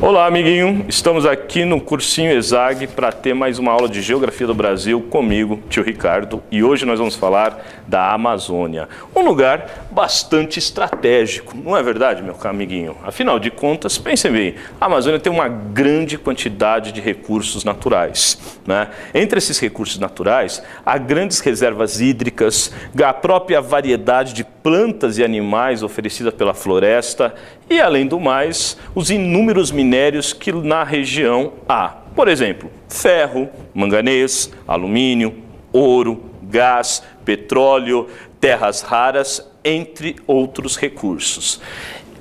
Olá, amiguinho! Estamos aqui no Cursinho ESAG para ter mais uma aula de Geografia do Brasil comigo, tio Ricardo, e hoje nós vamos falar da Amazônia, um lugar bastante estratégico, não é verdade, meu amiguinho? Afinal de contas, pensem bem, a Amazônia tem uma grande quantidade de recursos naturais, né? Entre esses recursos naturais, há grandes reservas hídricas, a própria variedade de plantas e animais oferecida pela floresta e, além do mais, os inúmeros minérios que na região há. Por exemplo, ferro, manganês, alumínio, ouro, gás, petróleo, terras raras, entre outros recursos.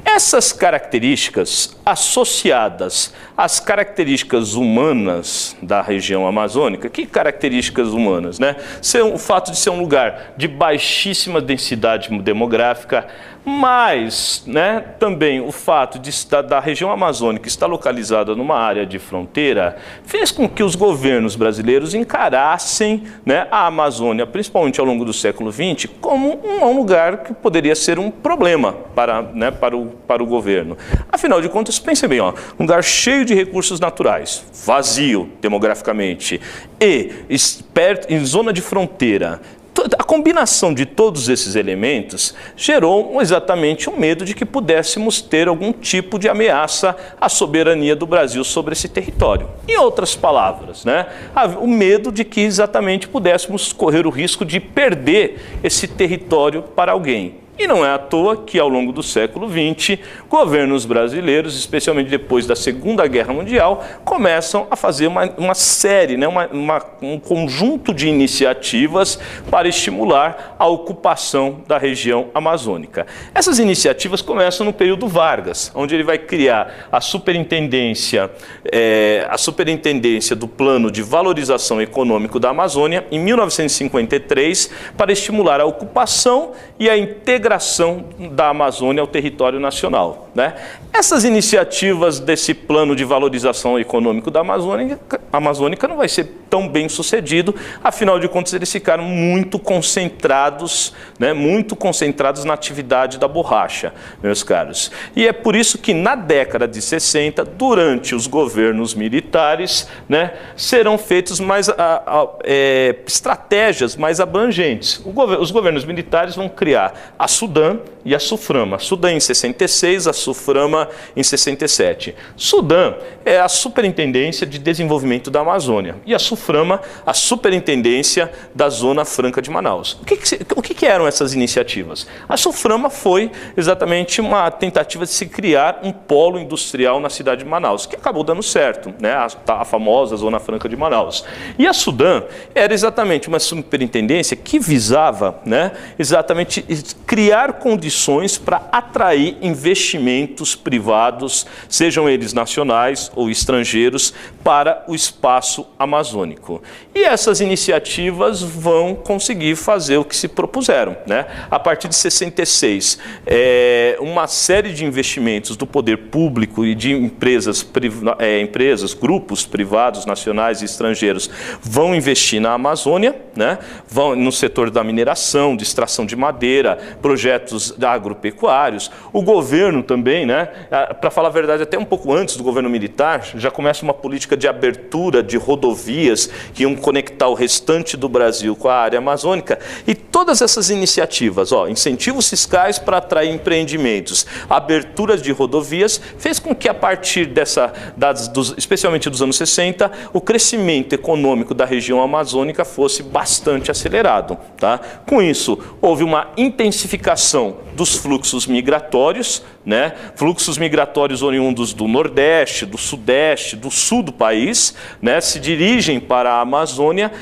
Essas características associadas às características humanas da região amazônica, que características humanas, né? O fato de ser um lugar de baixíssima densidade demográfica, mas, né, também o fato de estar da região amazônica estar localizada numa área de fronteira, fez com que os governos brasileiros encarassem, né, a Amazônia, principalmente ao longo do século XX, como um lugar que poderia ser um problema para o governo. Afinal de contas, pense bem, ó, um lugar cheio de recursos naturais, vazio demograficamente e em zona de fronteira. A combinação de todos esses elementos gerou exatamente um medo de que pudéssemos ter algum tipo de ameaça à soberania do Brasil sobre esse território. Em outras palavras, né, o medo de que exatamente pudéssemos correr o risco de perder esse território para alguém. E não é à toa que, ao longo do século XX, governos brasileiros, especialmente depois da Segunda Guerra Mundial, começam a fazer uma série, né, um conjunto de iniciativas para estimular a ocupação da região amazônica. Essas iniciativas começam no período Vargas, onde ele vai criar a superintendência do Plano de Valorização Econômico da Amazônia, em 1953, para estimular a ocupação e a integração da Amazônia ao território nacional, né? Essas iniciativas desse plano de valorização econômico da Amazônica não vai ser tão bem sucedido, afinal de contas eles ficaram muito concentrados, né, na atividade da borracha, meus caros. E é por isso que na década de 60, durante os governos militares, né, serão feitas estratégias mais abrangentes. Os governos militares vão criar a SUDAM e a SUFRAMA. A SUDAM em 66, a SUFRAMA em 67. SUDAM é a Superintendência de Desenvolvimento da Amazônia e a SUFRAMA, a Superintendência da Zona Franca de Manaus. O que eram essas iniciativas? A SUFRAMA foi exatamente uma tentativa de se criar um polo industrial na cidade de Manaus, que acabou dando certo, né? A famosa Zona Franca de Manaus. E a SUDAM era exatamente uma superintendência que visava, né, exatamente criar condições para atrair investimentos privados, sejam eles nacionais ou estrangeiros, para o espaço amazônico. E essas iniciativas vão conseguir fazer o que se propuseram, né? A partir de 66, uma série de investimentos do poder público e de empresas, grupos privados, nacionais e estrangeiros, vão investir na Amazônia, né? Vão no setor da mineração, de extração de madeira, projetos agropecuários. O governo também, né, para falar a verdade, até um pouco antes do governo militar, já começa uma política de abertura de rodovias que iam conectar o restante do Brasil com a área amazônica. E todas essas iniciativas, incentivos fiscais para atrair empreendimentos, aberturas de rodovias, fez com que a partir especialmente dos anos 60, o crescimento econômico da região amazônica fosse bastante acelerado, tá? Com isso, houve uma intensificação dos fluxos migratórios, né? Fluxos migratórios oriundos do Nordeste, do Sudeste, do Sul do país, né? Se dirigem para a Amazônia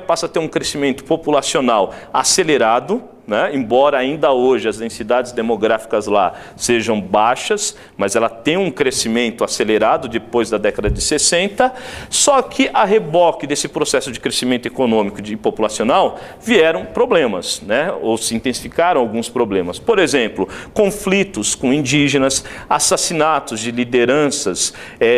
passa a ter um crescimento populacional acelerado, né? Embora ainda hoje as densidades demográficas lá sejam baixas, mas ela tem um crescimento acelerado depois da década de 60, só que a reboque desse processo de crescimento econômico e populacional vieram problemas, né? Ou se intensificaram alguns problemas. Por exemplo, conflitos com indígenas, assassinatos de lideranças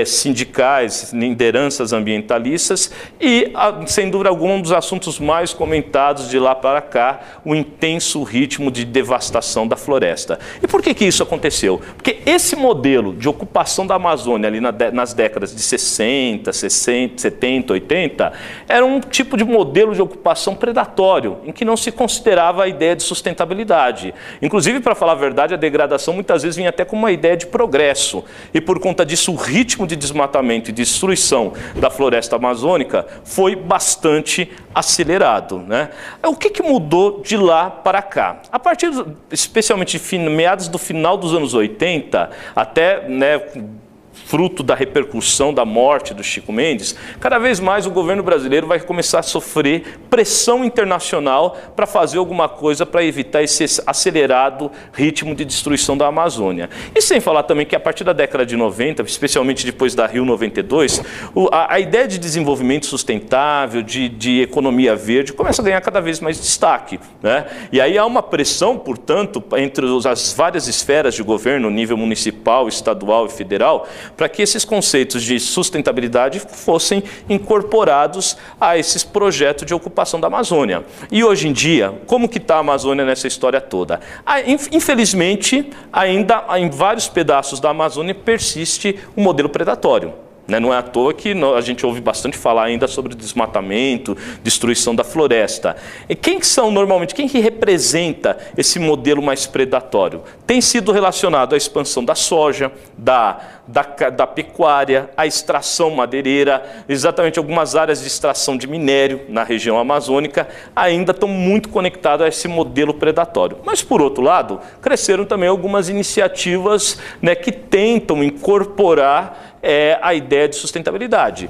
sindicais, lideranças ambientalistas e, sem dúvida alguma, um dos assuntos mais comentados de lá para cá, o intenso intenso ritmo de devastação da floresta. E por que isso aconteceu? Porque esse modelo de ocupação da Amazônia ali nas décadas de 60, 70, 80, era um tipo de modelo de ocupação predatório, em que não se considerava a ideia de sustentabilidade. Inclusive, para falar a verdade, a degradação muitas vezes vinha até como uma ideia de progresso. E por conta disso, o ritmo de desmatamento e destruição da floresta amazônica foi bastante acelerado, né? O que mudou de lá para cá? A partir, especialmente de meados do final dos anos 80, até, né, fruto da repercussão da morte do Chico Mendes, cada vez mais o governo brasileiro vai começar a sofrer pressão internacional para fazer alguma coisa para evitar esse acelerado ritmo de destruição da Amazônia. E sem falar também que a partir da década de 90, especialmente depois da Rio 92, a ideia de desenvolvimento sustentável, de economia verde, começa a ganhar cada vez mais destaque, né? E aí há uma pressão, portanto, entre as várias esferas de governo, nível municipal, estadual e federal, para que esses conceitos de sustentabilidade fossem incorporados a esses projetos de ocupação da Amazônia. E hoje em dia, como que está a Amazônia nessa história toda? Infelizmente, ainda em vários pedaços da Amazônia persiste um modelo predatório. Não é à toa que a gente ouve bastante falar ainda sobre desmatamento, destruição da floresta. E quem que representa esse modelo mais predatório? Tem sido relacionado à expansão da soja, da pecuária, à extração madeireira, exatamente algumas áreas de extração de minério na região amazônica ainda estão muito conectadas a esse modelo predatório. Mas, por outro lado, cresceram também algumas iniciativas, né, que tentam incorporar a ideia de sustentabilidade.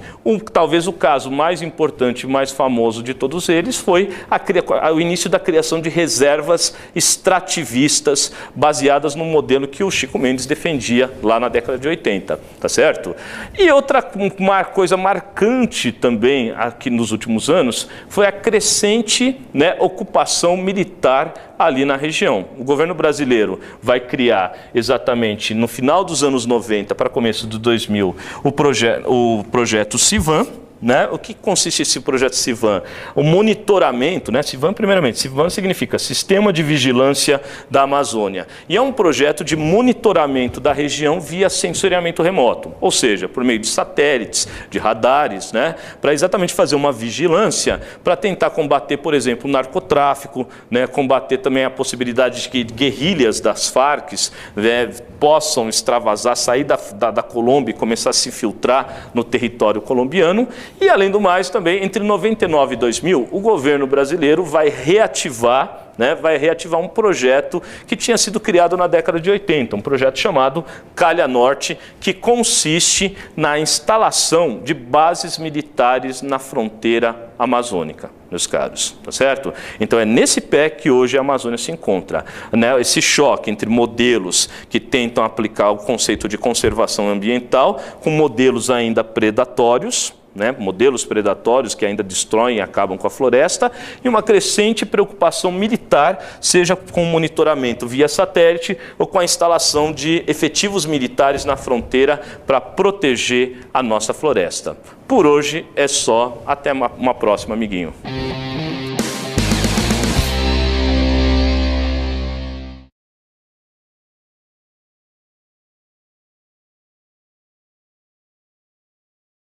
Talvez o caso mais importante e mais famoso de todos eles foi o início da criação de reservas extrativistas baseadas no modelo que o Chico Mendes defendia lá na década de 80, tá certo? E outra coisa marcante também aqui nos últimos anos foi a crescente, né, ocupação militar ali na região. O governo brasileiro vai criar exatamente no final dos anos 90 para começo de 2000 o projeto CIVAM. Né? O que consiste esse projeto CIVAM? O monitoramento, né? CIVAM, primeiramente, CIVAM significa Sistema de Vigilância da Amazônia. E é um projeto de monitoramento da região via sensoriamento remoto, ou seja, por meio de satélites, de radares, né? Para exatamente fazer uma vigilância, para tentar combater, por exemplo, o narcotráfico, né? Combater também a possibilidade de que guerrilhas das Farc, né, possam extravasar, sair da Colômbia e começar a se filtrar no território colombiano. E, além do mais, também, entre 99 e 2000, o governo brasileiro vai reativar um projeto que tinha sido criado na década de 80, um projeto chamado Calha Norte, que consiste na instalação de bases militares na fronteira amazônica, meus caros, tá certo? Então é nesse pé que hoje a Amazônia se encontra, né? Esse choque entre modelos que tentam aplicar o conceito de conservação ambiental com modelos ainda predatórios, né, modelos predatórios que ainda destroem e acabam com a floresta, e uma crescente preocupação militar, seja com monitoramento via satélite ou com a instalação de efetivos militares na fronteira para proteger a nossa floresta. Por hoje é só, até uma próxima, amiguinho.